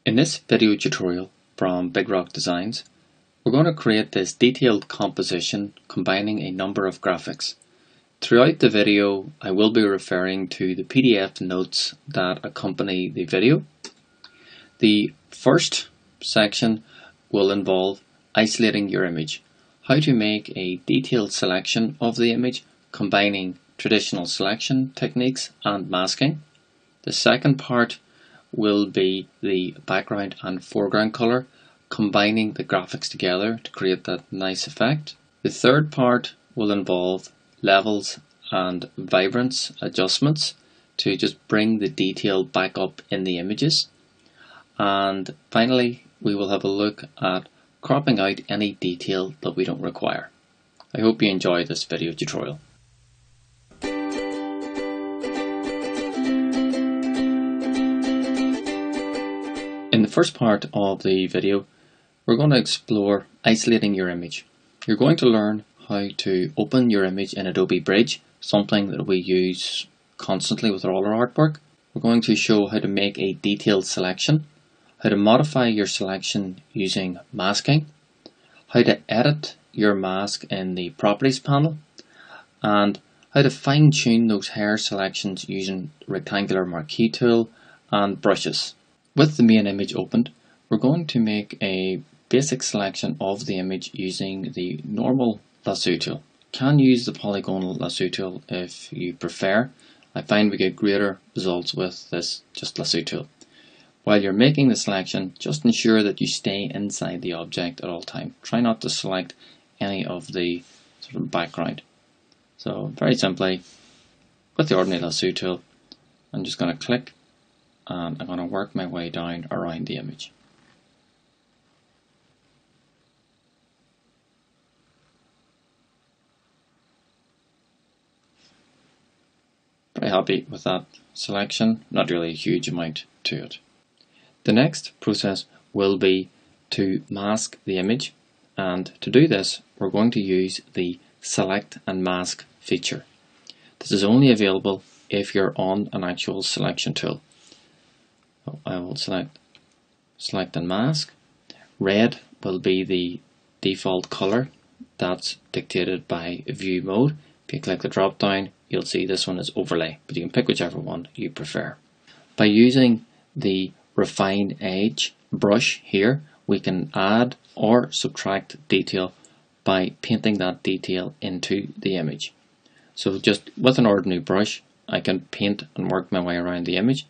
In this video tutorial from Big Rock Designs, we're going to create this detailed composition combining a number of graphics. Throughout the video, I will be referring to the PDF notes that accompany the video. The first section will involve isolating your image, how to make a detailed selection of the image combining traditional selection techniques and masking. The second part will be the background and foreground color, combining the graphics together to create that nice effect. The third part will involve levels and vibrance adjustments to just bring the detail back up in the images. And finally, we will have a look at cropping out any detail that we don't require. I hope you enjoy this video tutorial. In the first part of the video, we're going to explore isolating your image. You're going to learn how to open your image in Adobe Bridge, something that we use constantly with all our artwork. We're going to show how to make a detailed selection, how to modify your selection using masking, how to edit your mask in the Properties panel, and how to fine-tune those hair selections using the rectangular marquee tool and brushes. With the main image opened, we're going to make a basic selection of the image using the normal lasso tool. You can use the polygonal lasso tool if you prefer. I find we get greater results with this just lasso tool. While you're making the selection, just ensure that you stay inside the object at all times. Try not to select any of the sort of background. So very simply, with the ordinary lasso tool, I'm just going to click and I'm going to work my way down around the image. Very happy with that selection, not really a huge amount to it. The next process will be to mask the image, and to do this we're going to use the select and mask feature. This is only available if you're on an actual selection tool. So I will select and mask. Red will be the default color that's dictated by view mode. If you click the drop down, you'll see this one is overlay, but you can pick whichever one you prefer. By using the refine edge brush here, we can add or subtract detail by painting that detail into the image. So just with an ordinary brush, I can paint and work my way around the image.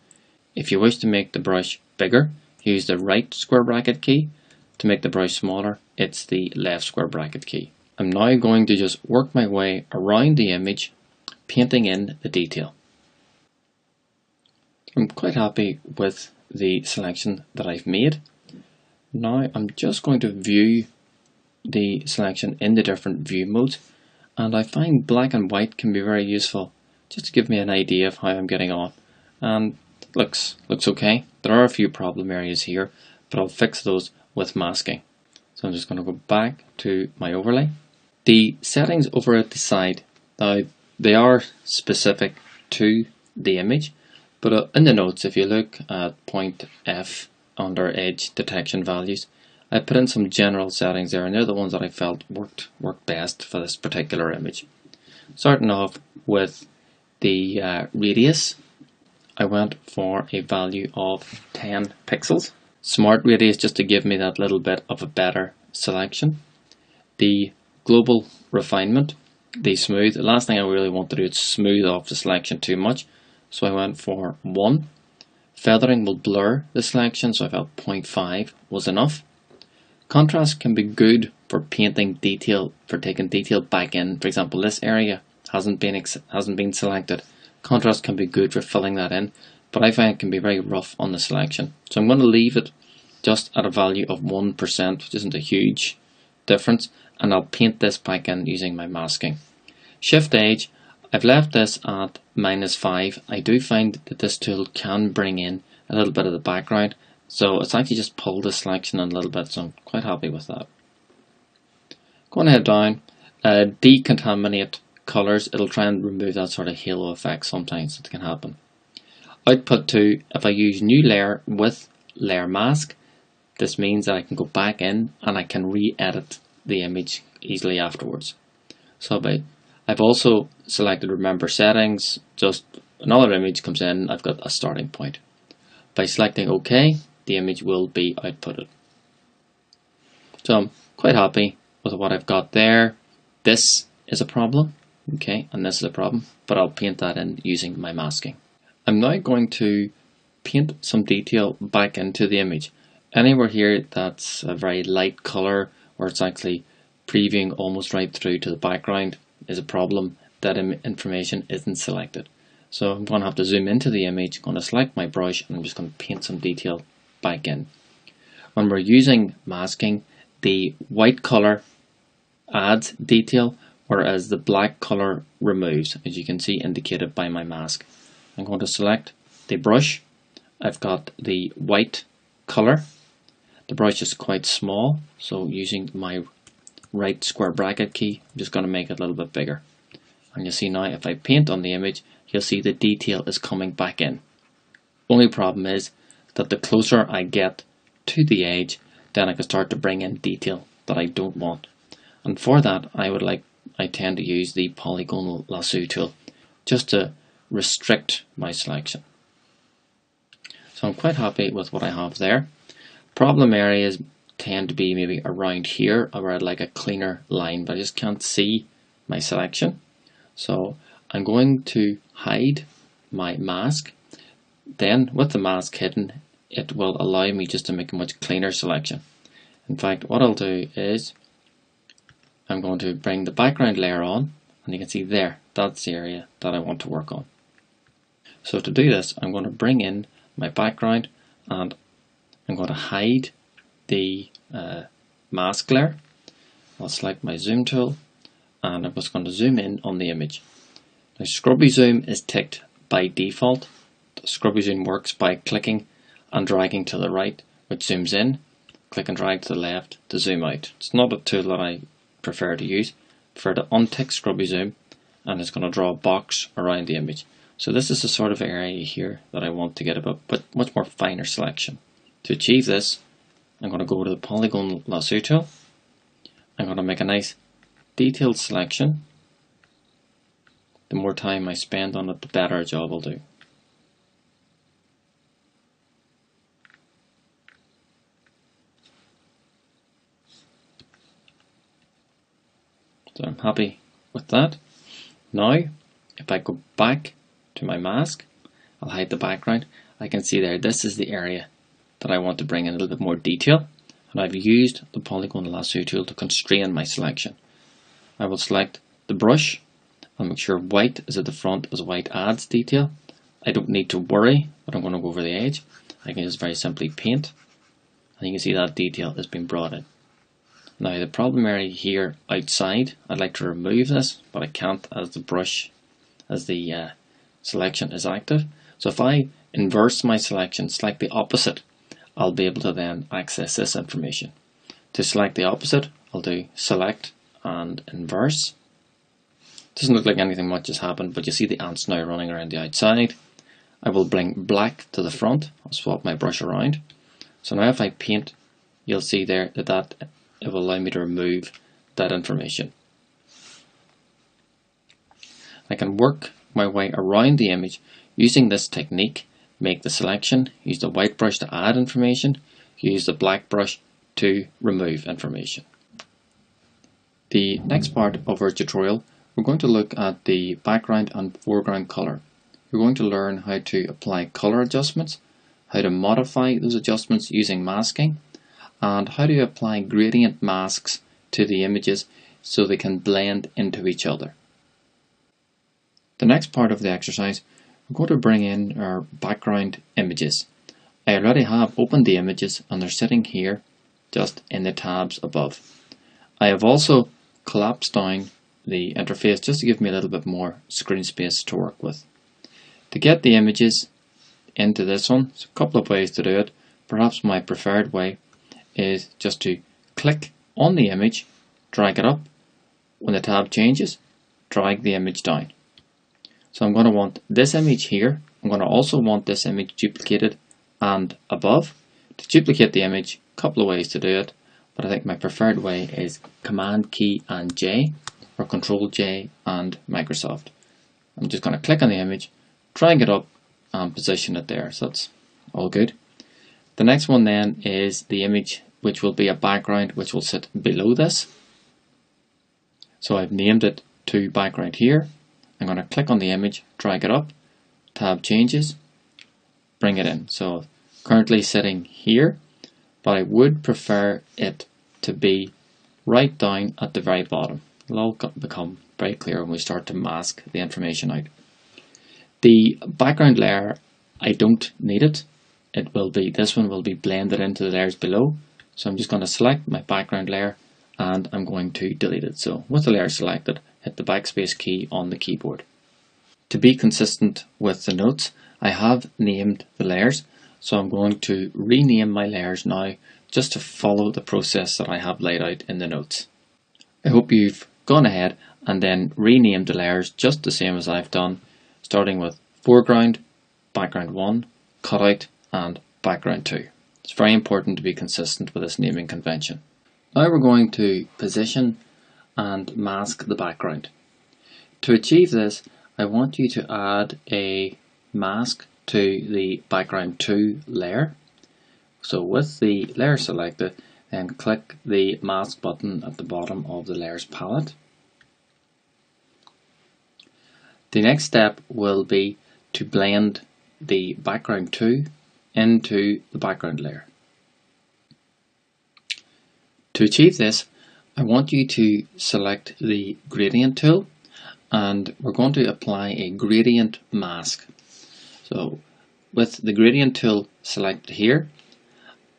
If you wish to make the brush bigger, use the right square bracket key. To make the brush smaller, it's the left square bracket key. I'm now going to just work my way around the image, painting in the detail. I'm quite happy with the selection that I've made. Now I'm just going to view the selection in the different view modes, and I find black and white can be very useful just to give me an idea of how I'm getting on. And looks okay. There are a few problem areas here, but I'll fix those with masking. So I'm just going to go back to my overlay. The settings over at the side, now they are specific to the image, but in the notes, if you look at point F under edge detection values, I put in some general settings there, and they're the ones that I felt worked best for this particular image. Starting off with the radius, I went for a value of 10 pixels. Smart radius, just to give me that little bit of a better selection. The global refinement, the smooth, the last thing I really want to do is smooth off the selection too much, so I went for 1. Feathering will blur the selection, so I felt 0.5 was enough. Contrast can be good for painting detail, for taking detail back in. For example, this area hasn't been selected. Contrast can be good for filling that in, but I find it can be very rough on the selection. So I'm going to leave it just at a value of 1%, which isn't a huge difference, and I'll paint this back in using my masking. Shift edge, I've left this at -5. I do find that this tool can bring in a little bit of the background, so it's actually just pulled the selection in a little bit, so I'm quite happy with that. Going ahead down, decontaminate colors, it'll try and remove that sort of halo effect sometimes that can happen. Output 2, if I use new layer with layer mask. This means that I can go back in and I can re-edit the image easily afterwards. So I've also selected remember settings, just another image comes in, I've got a starting point. By selecting OK, the image will be outputted. So I'm quite happy with what I've got there. This is a problem, okay, and this is a problem, but I'll paint that in using my masking. I'm now going to paint some detail back into the image. Anywhere here that's a very light color, or it's actually previewing almost right through to the background, is a problem. That information isn't selected. So I'm going to have to zoom into the image, going to select my brush, and I'm just going to paint some detail back in. When we're using masking, the white color adds detail, whereas the black color removes, as you can see indicated by my mask. I'm going to select the brush. I've got the white color. The brush is quite small, so using my right square bracket key, I'm just going to make it a little bit bigger. And you'll see now if I paint on the image, you'll see the detail is coming back in. Only problem is that the closer I get to the edge, then I can start to bring in detail that I don't want. And for that, I tend to use the polygonal lasso tool just to restrict my selection. So I'm quite happy with what I have there. Problem areas tend to be maybe around here, where I'd like a cleaner line, but I just can't see my selection. So I'm going to hide my mask. Then with the mask hidden, it will allow me just to make a much cleaner selection. In fact, what I'll do is I'm going to bring the background layer on, and you can see there, that's the area that I want to work on. So to do this, I'm going to bring in my background and I'm going to hide the mask layer. I'll select my zoom tool and I'm just going to zoom in on the image. Now scrubby zoom is ticked by default. The scrubby zoom works by clicking and dragging to the right, which zooms in, click and drag to the left to zoom out. It's not a tool that I prefer to use. I prefer to untick scrubby zoom, and it's going to draw a box around the image. So this is the sort of area here that I want to get a bit much more finer selection. To achieve this, I'm going to go to the polygonal lasso tool. I'm going to make a nice detailed selection. The more time I spend on it, the better a job I'll do. So I'm happy with that. Now, if I go back to my mask, I'll hide the background. I can see there, this is the area that I want to bring in a little bit more detail. And I've used the polygonal lasso tool to constrain my selection. I will select the brush. I'll make sure white is at the front, as white adds detail. I don't need to worry that I'm going to go over the edge. I can just very simply paint. And you can see that detail has been brought in. Now the problem area here outside, I'd like to remove this, but I can't as the brush, as the selection is active. So if I inverse my selection, select the opposite, I'll be able to then access this information. To select the opposite, I'll do select and inverse. Doesn't look like anything much has happened, but you see the ants now running around the outside. I will bring black to the front. I'll swap my brush around. So now if I paint, you'll see there that it will allow me to remove that information. I can work my way around the image using this technique. Make the selection, use the white brush to add information, use the black brush to remove information. The next part of our tutorial, we're going to look at the background and foreground color. We're going to learn how to apply color adjustments, how to modify those adjustments using masking, and how to apply gradient masks to the images so they can blend into each other. The next part of the exercise, we're going to bring in our background images. I already have opened the images and they're sitting here just in the tabs above. I have also collapsed down the interface just to give me a little bit more screen space to work with. To get the images into this one, there's a couple of ways to do it. Perhaps my preferred way is just to click on the image, drag it up. When the tab changes, drag the image down. So I'm going to want this image here. I'm going to also want this image duplicated and above. to duplicate the image, a couple of ways to do it, but I think my preferred way is Command key and J, or Control J and Microsoft. I'm just going to click on the image, drag it up and position it there, so that's all good. The next one then is the image which will be a background which will sit below this. So I've named it to background here. I'm going to click on the image, drag it up, tab changes, bring it in. So currently sitting here, but I would prefer it to be right down at the very bottom. It'll all become very clear when we start to mask the information out. The background layer, I don't need it. This one will be blended into the layers below. So I'm just going to select my background layer and I'm going to delete it. So with the layer selected, hit the backspace key on the keyboard. To be consistent with the notes, I have named the layers. So I'm going to rename my layers now just to follow the process that I have laid out in the notes. I hope you've gone ahead and then renamed the layers just the same as I've done, starting with foreground, background 1, cutout and background 2. It's very important to be consistent with this naming convention. Now we're going to position and mask the background. To achieve this, I want you to add a mask to the background 2 layer. So with the layer selected, then click the mask button at the bottom of the layers palette. The next step will be to blend the background 2 into the background layer. To achieve this, I want you to select the gradient tool and we're going to apply a gradient mask. So with the gradient tool selected here,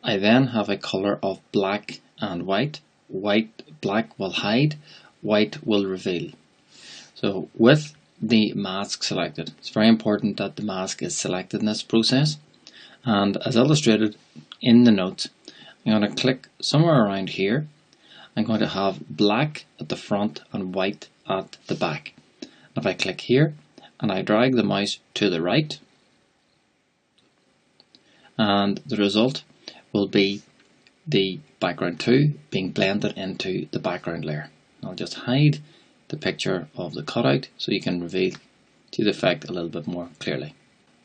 I then have a color of black and white. Black will hide, white will reveal. So with the mask selected, it's very important that the mask is selected in this process. And as illustrated in the notes, I'm going to click somewhere around here. I'm going to have black at the front and white at the back. If I click here and I drag the mouse to the right, and the result will be the background 2 being blended into the background layer. I'll just hide the picture of the cutout so you can see the effect a little bit more clearly.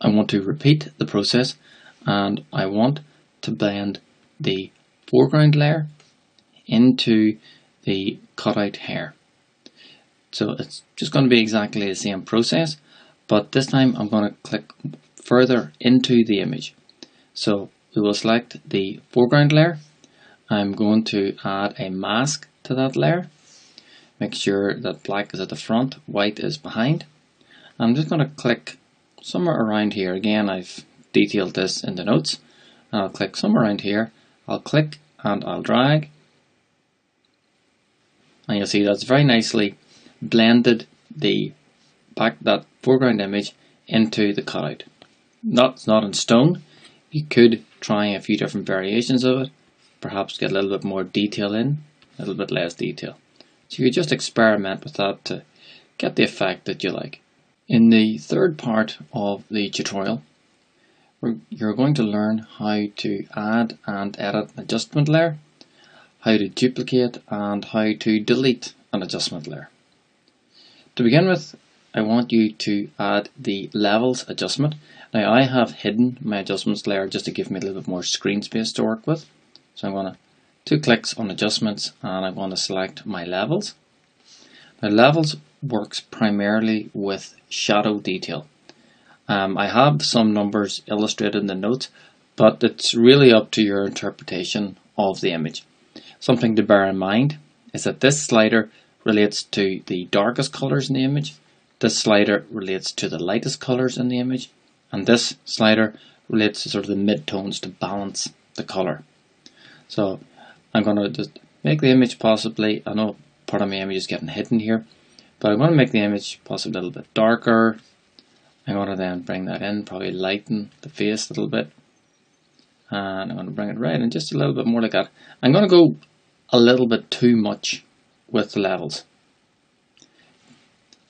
I want to repeat the process and I want to blend the foreground layer into the cutout hair. So it's just going to be exactly the same process, but this time I'm going to click further into the image. So we will select the foreground layer. I'm going to add a mask to that layer. Make sure that black is at the front, white is behind. I'm just going to click somewhere around here. Again, I've detailed this in the notes. I'll click somewhere around here. I'll click and I'll drag. And you'll see that's very nicely blended that foreground image into the cutout. That's not in stone. You could try a few different variations of it, perhaps get a little bit more detail in, a little bit less detail. So you just experiment with that to get the effect that you like. In the third part of the tutorial, you're going to learn how to add and edit an adjustment layer, how to duplicate and how to delete an adjustment layer. To begin with, I want you to add the levels adjustment. Now I have hidden my adjustments layer just to give me a little bit more screen space to work with. So I'm going to 2 clicks on adjustments and I'm going to select my levels. Now levels works primarily with shadow detail. I have some numbers illustrated in the notes, but it's really up to your interpretation of the image. Something to bear in mind is that this slider relates to the darkest colors in the image, this slider relates to the lightest colors in the image, and this slider relates to sort of the mid-tones to balance the color. So I'm going to just make the image possibly, I know part of my image is getting hidden here, but I'm going to make the image possibly a little bit darker. I'm going to then bring that in, probably lighten the face a little bit, and I'm going to bring it right in just a little bit more like that. I'm going to go a little bit too much with the levels.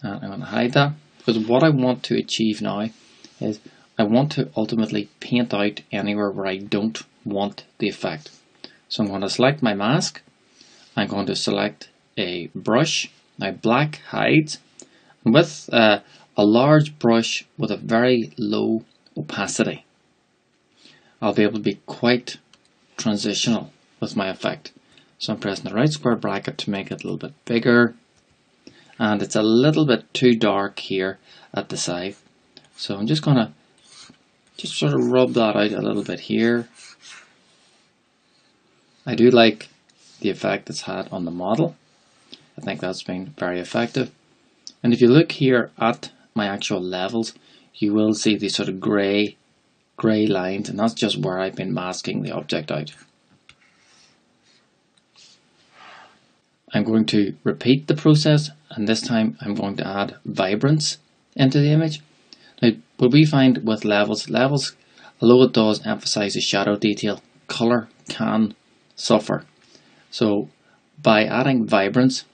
And I'm going to hide that because what I want to achieve now is I want to ultimately paint out anywhere where I don't want the effect. So I'm going to select my mask. I'm going to select a brush. Now black hides. And with a large brush with a very low opacity, I'll be able to be quite transitional with my effect. So I'm pressing the right square bracket to make it a little bit bigger. And it's a little bit too dark here at the side. So I'm just going to sort of rub that out a little bit here. I do like the effect it's had on the model. I think that's been very effective. And if you look here at my actual levels, you will see these sort of grey lines, and that's just where I've been masking the object out. I'm going to repeat the process, and this time I'm going to add vibrance into the image. Now, what we find with levels, although it does emphasize the shadow detail, color can suffer. So by adding vibrance,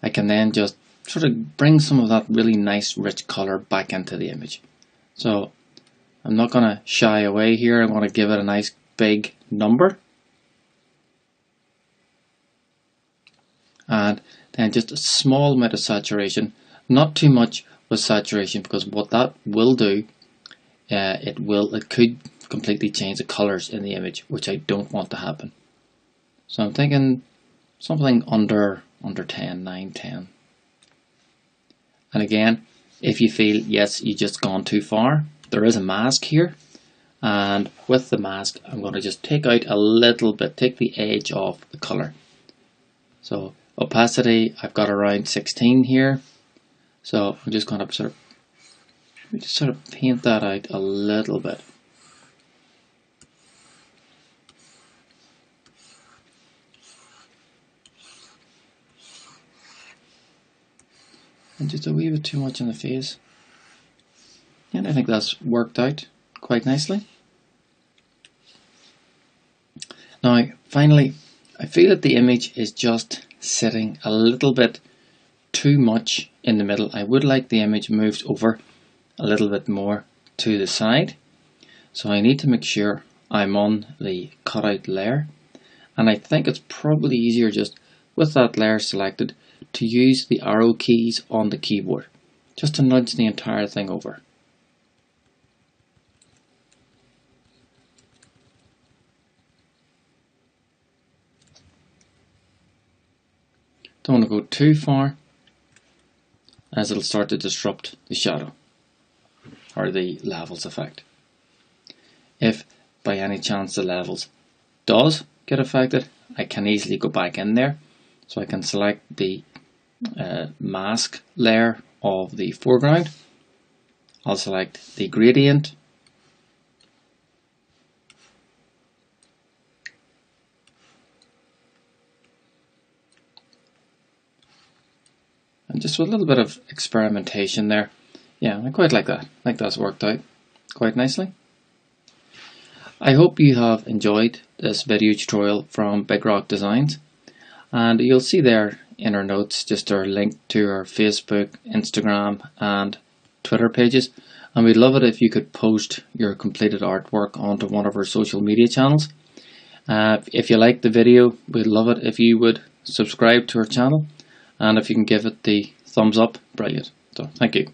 I can then just sort of bring some of that really nice rich color back into the image. So I'm not going to shy away here. I'm going to give it a nice big number. And then just a small amount of saturation, not too much with saturation, because what that will do, it could completely change the colors in the image, which I don't want to happen. So I'm thinking something under 10, 9, 10. And again, if you feel, yes, you just gone too far, there is a mask here. And with the mask, I'm going to just take out a little bit, take the edge off the color. So opacity, I've got around 16 here. So I'm just going to sort of paint that out a little bit. And just a wee bit too much in the face. And I think that's worked out quite nicely. Now, finally, I feel that the image is just sitting a little bit too much in the middle. I would like the image moved over a little bit more to the side. So I need to make sure I'm on the cutout layer. And I think it's probably easier just with that layer selected to use the arrow keys on the keyboard, just to nudge the entire thing over. Don't want to go too far, as it'll start to disrupt the shadow or the levels effect. If by any chance the levels does get affected, I can easily go back in there. So I can select the mask layer of the foreground. I'll select the gradient. And just with a little bit of experimentation there. Yeah, I quite like that. I think that's worked out quite nicely. I hope you have enjoyed this video tutorial from Big Rock Designs. And you'll see there in our notes just our link to our Facebook, Instagram and Twitter pages. And we'd love it if you could post your completed artwork onto one of our social media channels. If you liked the video, we'd love it if you would subscribe to our channel. And if you can give it the thumbs up, brilliant. So thank you.